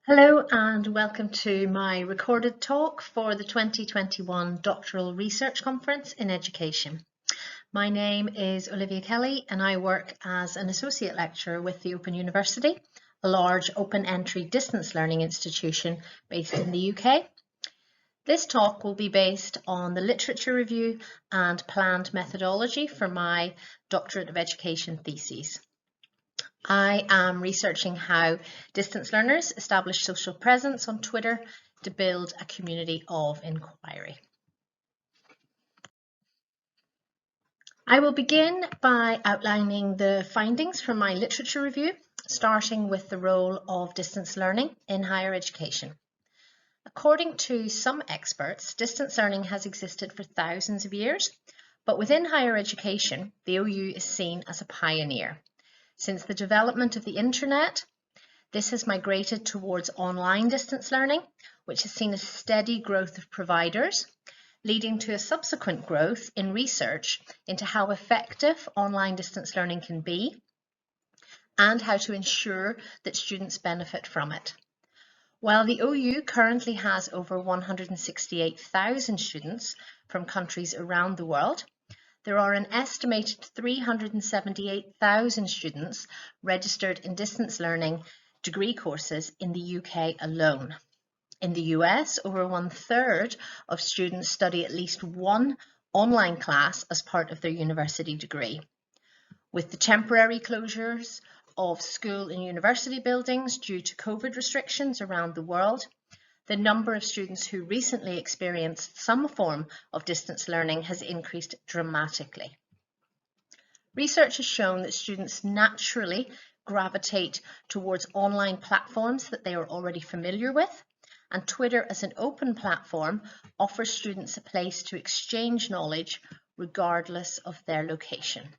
Hello and welcome to my recorded talk for the 2021 Doctoral Research Conference in Education. My name is Olivia Kelly and I work as an Associate Lecturer with the Open University, a large open entry distance learning institution based in the UK. This talk will be based on the literature review and planned methodology for my Doctorate of Education thesis. I am researching how distance learners establish social presence on Twitter to build a community of inquiry. I will begin by outlining the findings from my literature review, starting with the role of distance learning in higher education. According to some experts, distance learning has existed for thousands of years, but within higher education, the OU is seen as a pioneer. Since the development of the internet, this has migrated towards online distance learning, which has seen a steady growth of providers, leading to a subsequent growth in research into how effective online distance learning can be and how to ensure that students benefit from it. While the OU currently has over 168,000 students from countries around the world, there are an estimated 378,000 students registered in distance learning degree courses in the UK alone. In the US, over 1/3 of students study at least one online class as part of their university degree. With the temporary closures of school and university buildings due to COVID restrictions around the world, the number of students who recently experienced some form of distance learning has increased dramatically. Research has shown that students naturally gravitate towards online platforms that they are already familiar with, and Twitter as an open platform offers students a place to exchange knowledge regardless of their location.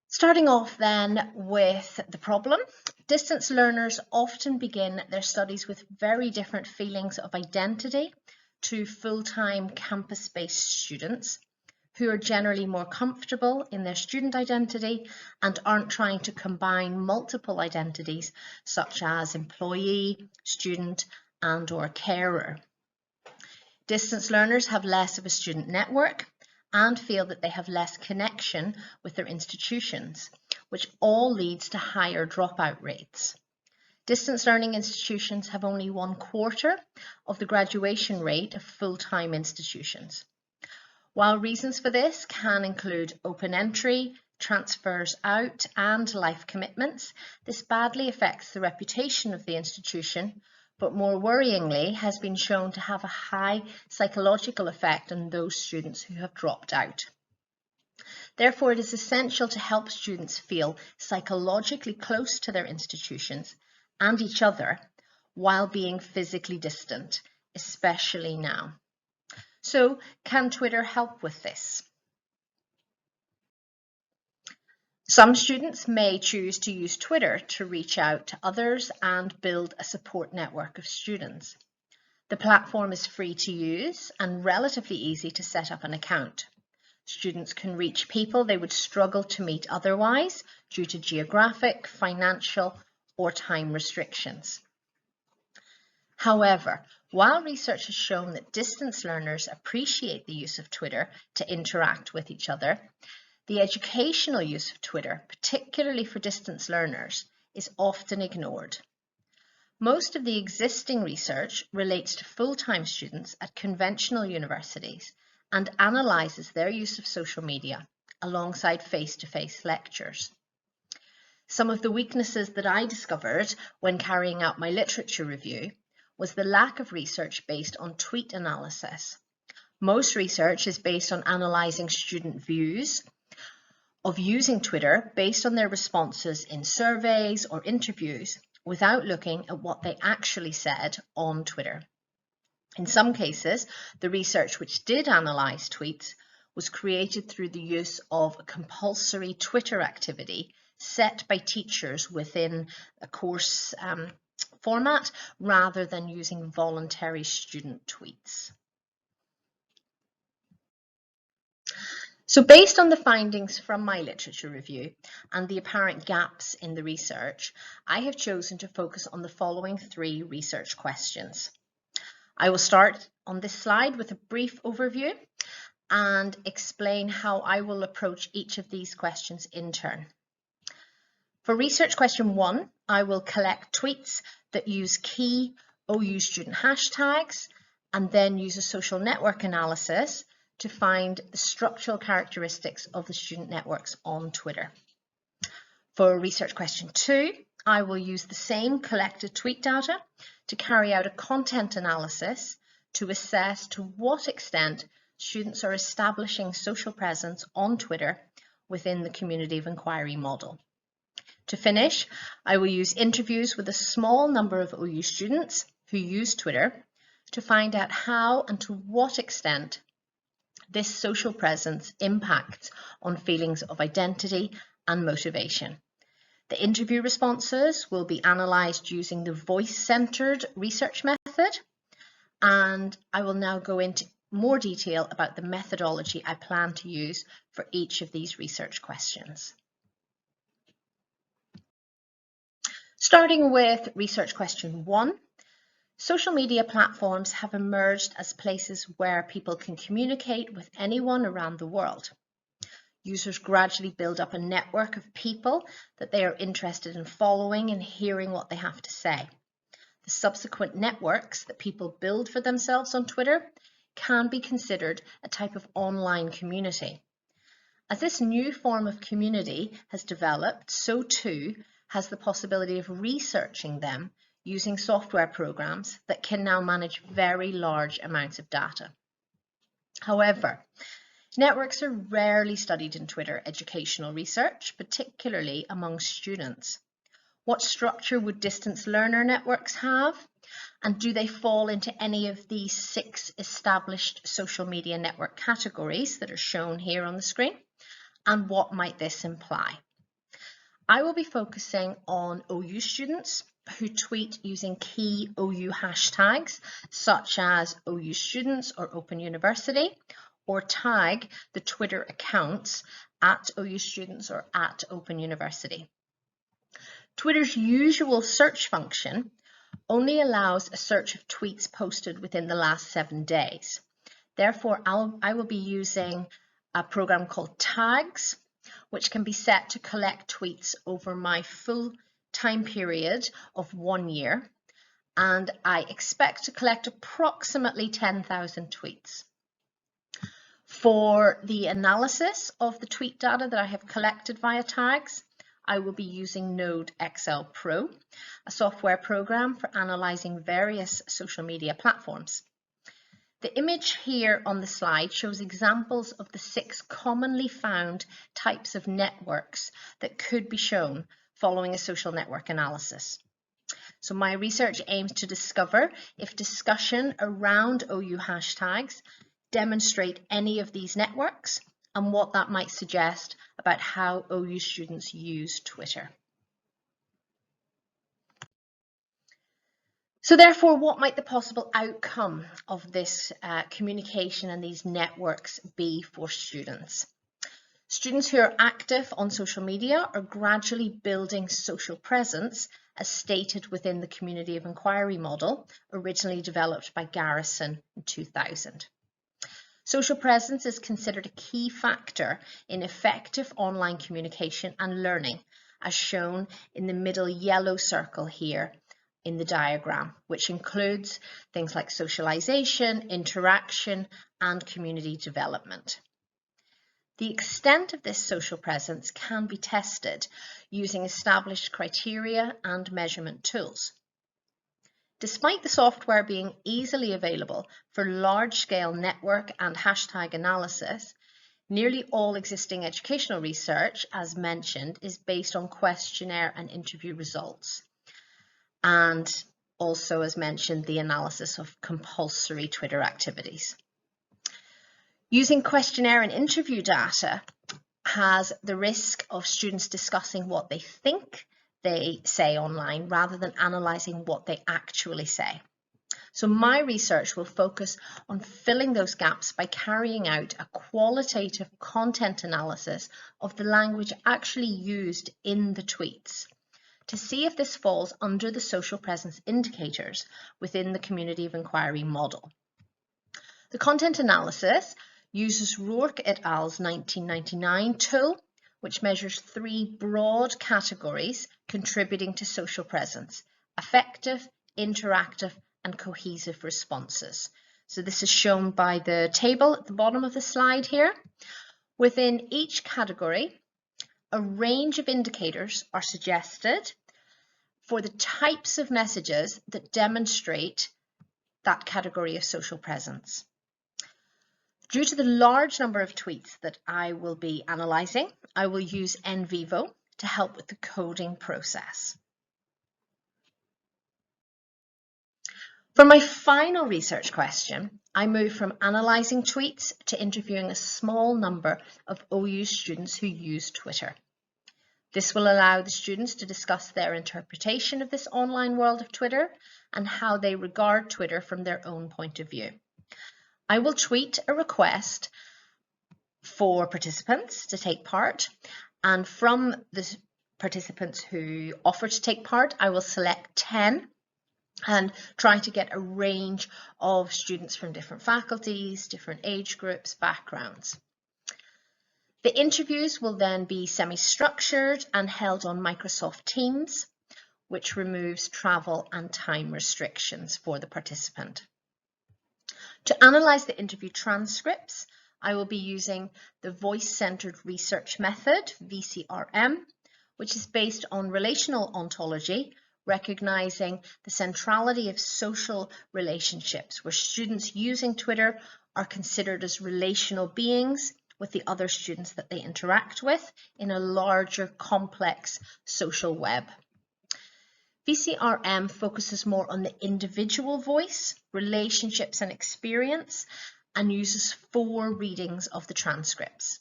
Starting off then with the problem, distance learners often begin their studies with very different feelings of identity to full-time campus-based students who are generally more comfortable in their student identity and aren't trying to combine multiple identities such as employee, student, and/or carer. Distance learners have less of a student network and feel that they have less connection with their institutions, which all leads to higher dropout rates. Distance learning institutions have only 1/4 of the graduation rate of full-time institutions. While reasons for this can include open entry, transfers out, and life commitments, this badly affects the reputation of the institution, but more worryingly has been shown to have a high psychological effect on those students who have dropped out. Therefore, it is essential to help students feel psychologically close to their institutions and each other while being physically distant, especially now. So, can Twitter help with this? Some students may choose to use Twitter to reach out to others and build a support network of students. The platform is free to use and relatively easy to set up an account. Students can reach people they would struggle to meet otherwise due to geographic, financial, or time restrictions. However, while research has shown that distance learners appreciate the use of Twitter to interact with each other, the educational use of Twitter, particularly for distance learners, is often ignored. Most of the existing research relates to full-time students at conventional universities and analyses their use of social media alongside face-to-face lectures. Some of the weaknesses that I discovered when carrying out my literature review was the lack of research based on tweet analysis. Most research is based on analysing student views of using Twitter based on their responses in surveys or interviews without looking at what they actually said on Twitter. In some cases, the research which did analyse tweets was created through the use of a compulsory Twitter activity set by teachers within a course format rather than using voluntary student tweets. So based on the findings from my literature review and the apparent gaps in the research, I have chosen to focus on the following 3 research questions. I will start on this slide with a brief overview and explain how I will approach each of these questions in turn. For research question 1, I will collect tweets that use key OU student hashtags and then use a social network analysis to find the structural characteristics of the student networks on Twitter. For research question 2, I will use the same collected tweet data to carry out a content analysis to assess to what extent students are establishing social presence on Twitter within the community of inquiry model. To finish, I will use interviews with a small number of OU students who use Twitter to find out how and to what extent this social presence impacts on feelings of identity and motivation. The interview responses will be analysed using the voice-centred research method, and I will now go into more detail about the methodology I plan to use for each of these research questions. Starting with research question 1, social media platforms have emerged as places where people can communicate with anyone around the world. Users gradually build up a network of people that they are interested in following and hearing what they have to say. The subsequent networks that people build for themselves on Twitter can be considered a type of online community. As this new form of community has developed, so too has the possibility of researching them using software programs that can now manage very large amounts of data. However, networks are rarely studied in Twitter educational research, particularly among students. What structure would distance learner networks have? And do they fall into any of these 6 established social media network categories that are shown here on the screen? And what might this imply? I will be focusing on OU students who tweet using key OU hashtags such as OU students or Open University, or tag the Twitter accounts at OU students or at Open University. Twitter's usual search function only allows a search of tweets posted within the last 7 days. Therefore, I will be using a program called Tags, which can be set to collect tweets over my full time period of 1 year, and I expect to collect approximately 10,000 tweets. For the analysis of the tweet data that I have collected via Tags, I will be using Node XL Pro, a software program for analysing various social media platforms. The image here on the slide shows examples of the 6 commonly found types of networks that could be shown following a social network analysis. So my research aims to discover if discussion around OU hashtags demonstrate any of these networks and what that might suggest about how OU students use Twitter. So therefore, what might the possible outcome of this communication and these networks be for students? Students who are active on social media are gradually building social presence as stated within the community of inquiry model, originally developed by Garrison in 2000. Social presence is considered a key factor in effective online communication and learning, as shown in the middle yellow circle here in the diagram, which includes things like socialization, interaction, and community development. The extent of this social presence can be tested using established criteria and measurement tools. Despite the software being easily available for large-scale network and hashtag analysis, nearly all existing educational research, as mentioned, is based on questionnaire and interview results. And also, as mentioned, the analysis of compulsory Twitter activities. Using questionnaire and interview data has the risk of students discussing what they think they say online rather than analysing what they actually say. So my research will focus on filling those gaps by carrying out a qualitative content analysis of the language actually used in the tweets to see if this falls under the social presence indicators within the community of inquiry model. The content analysis uses Rourke et al.'s 1999 tool, which measures 3 broad categories contributing to social presence: affective, interactive, and cohesive responses. So this is shown by the table at the bottom of the slide here. Within each category, a range of indicators are suggested for the types of messages that demonstrate that category of social presence. Due to the large number of tweets that I will be analysing, I will use NVivo to help with the coding process. For my final research question, I move from analysing tweets to interviewing a small number of OU students who use Twitter. This will allow the students to discuss their interpretation of this online world of Twitter and how they regard Twitter from their own point of view. I will tweet a request for participants to take part, and from the participants who offer to take part, I will select 10 and try to get a range of students from different faculties, different age groups, backgrounds. The interviews will then be semi-structured and held on Microsoft Teams, which removes travel and time restrictions for the participant. To analyse the interview transcripts, I will be using the Voice-Centered Research Method, VCRM, which is based on relational ontology, recognising the centrality of social relationships, where students using Twitter are considered as relational beings with the other students that they interact with in a larger, complex social web. VCRM focuses more on the individual voice, relationships and experience, and uses 4 readings of the transcripts.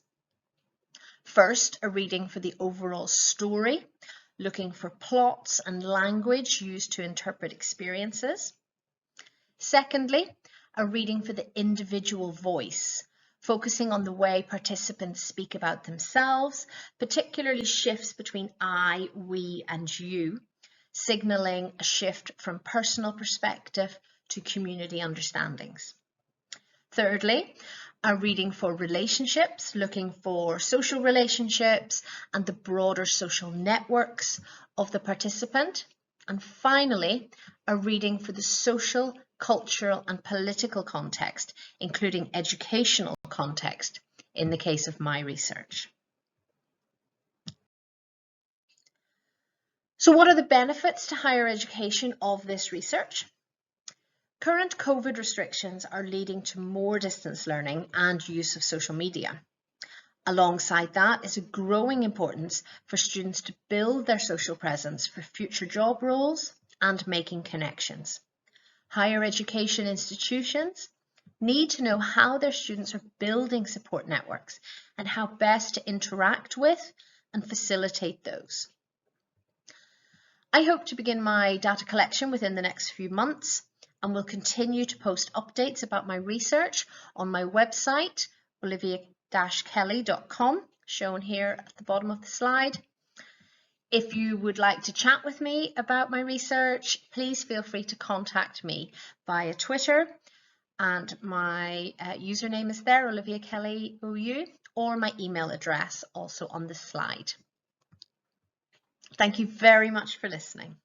First, a reading for the overall story, looking for plots and language used to interpret experiences. Secondly, a reading for the individual voice, focusing on the way participants speak about themselves, particularly shifts between I, we, and you, signalling a shift from personal perspective to community understandings. Thirdly, a reading for relationships, looking for social relationships and the broader social networks of the participant. And finally, a reading for the social, cultural and political context, including educational context in the case of my research. So what are the benefits to higher education of this research? Current COVID restrictions are leading to more distance learning and use of social media. Alongside that is a growing importance for students to build their social presence for future job roles and making connections. Higher education institutions need to know how their students are building support networks and how best to interact with and facilitate those. I hope to begin my data collection within the next few months and will continue to post updates about my research on my website, olivia-kelly.com, shown here at the bottom of the slide. If you would like to chat with me about my research, please feel free to contact me via Twitter, and my username is there, Olivia Kelly OU, or my email address also on the slide. Thank you very much for listening.